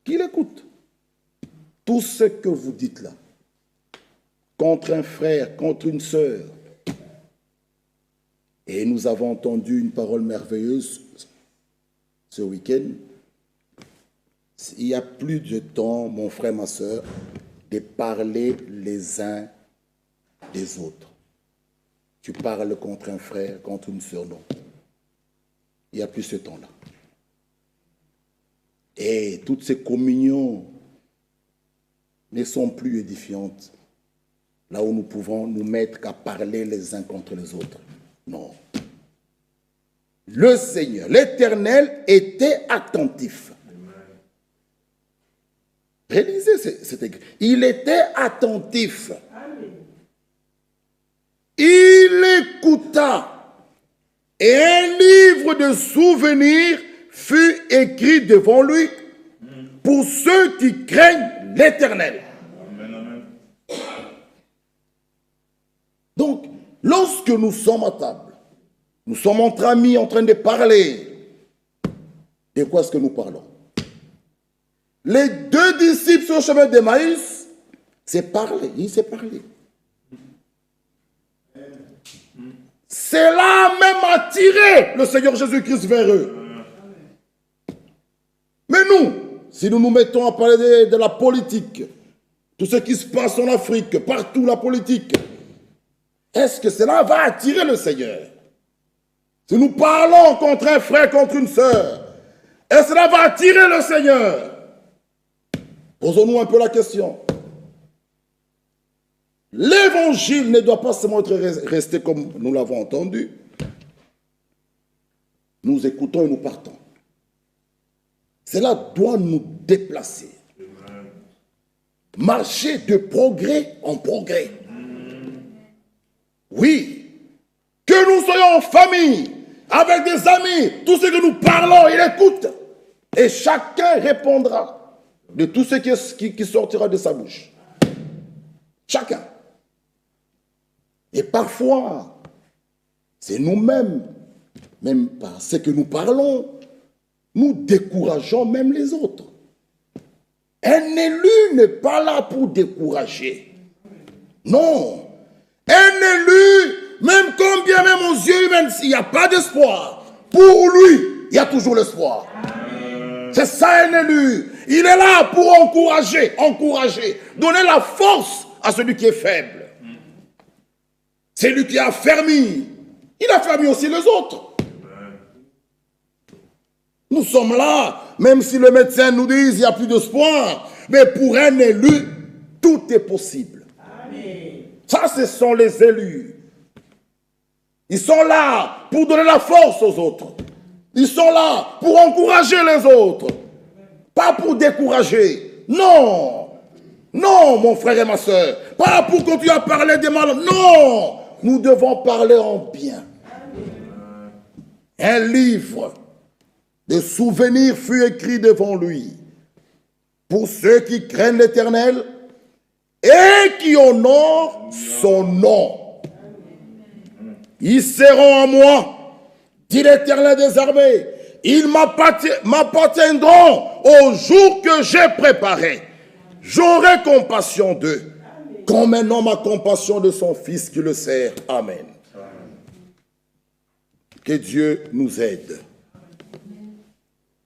qu'il écoute. Tout ce que vous dites là, contre un frère, contre une sœur. Et nous avons entendu une parole merveilleuse ce week-end. Il n'y a plus de temps, mon frère, ma sœur, de parler les uns des autres. Tu parles contre un frère, contre une sœur, non. Il n'y a plus ce temps-là. Et toutes ces communions ne sont plus édifiantes. Là où nous pouvons nous mettre qu'à parler les uns contre les autres. Non. Le Seigneur, l'Éternel, était attentif. Réalisez cet écrit. Il était attentif. Il écouta. Et un livre de souvenirs fut écrit devant lui pour ceux qui craignent l'Éternel. Donc, lorsque nous sommes à table, nous sommes entre amis en train de parler, de quoi est-ce que nous parlons? Les deux disciples sur le chemin d'Emmaüs, c'est parler, il s'est parlé. Cela a même attiré le Seigneur Jésus-Christ vers eux. Mais nous, si nous nous mettons à parler de la politique, tout ce qui se passe en Afrique, partout la politique, est-ce que cela va attirer le Seigneur? Si nous parlons contre un frère, contre une sœur, est-ce que cela va attirer le Seigneur? Posons-nous un peu la question. L'évangile ne doit pas seulement rester comme nous l'avons entendu. Nous écoutons et nous partons. Cela doit nous déplacer. Marcher de progrès en progrès. Oui. Que nous soyons en famille, avec des amis, tout ce que nous parlons, il écoute. Et chacun répondra de tout ce qui sortira de sa bouche. Chacun. Et parfois, c'est nous-mêmes, même par ce que nous parlons, nous décourageons même les autres. Un élu n'est pas là pour décourager. Non. Un élu, même combien même aux yeux humains, s'il n'y a pas d'espoir, pour lui, il y a toujours l'espoir. C'est ça un élu. Il est là pour encourager, donner la force à celui qui est faible. C'est lui qui a affermi. Il a affermi aussi les autres. Nous sommes là, même si le médecin nous dit qu'il n'y a plus d'espoir, mais pour un élu, tout est possible. Amen. Ça, ce sont les élus. Ils sont là pour donner la force aux autres. Ils sont là pour encourager les autres. Pas pour décourager. Non. Non, mon frère et ma soeur. Pas pour continuer à parler des mal. Non. Nous devons parler en bien. Un livre de souvenirs fut écrit devant lui pour ceux qui craignent l'Éternel et qui honorent son nom. Ils seront en moi, dit l'Éternel des armées. Ils m'appartiendront au jour que j'ai préparé. J'aurai compassion d'eux, comme un homme a compassion de son fils qui le sert. Amen. Que Dieu nous aide.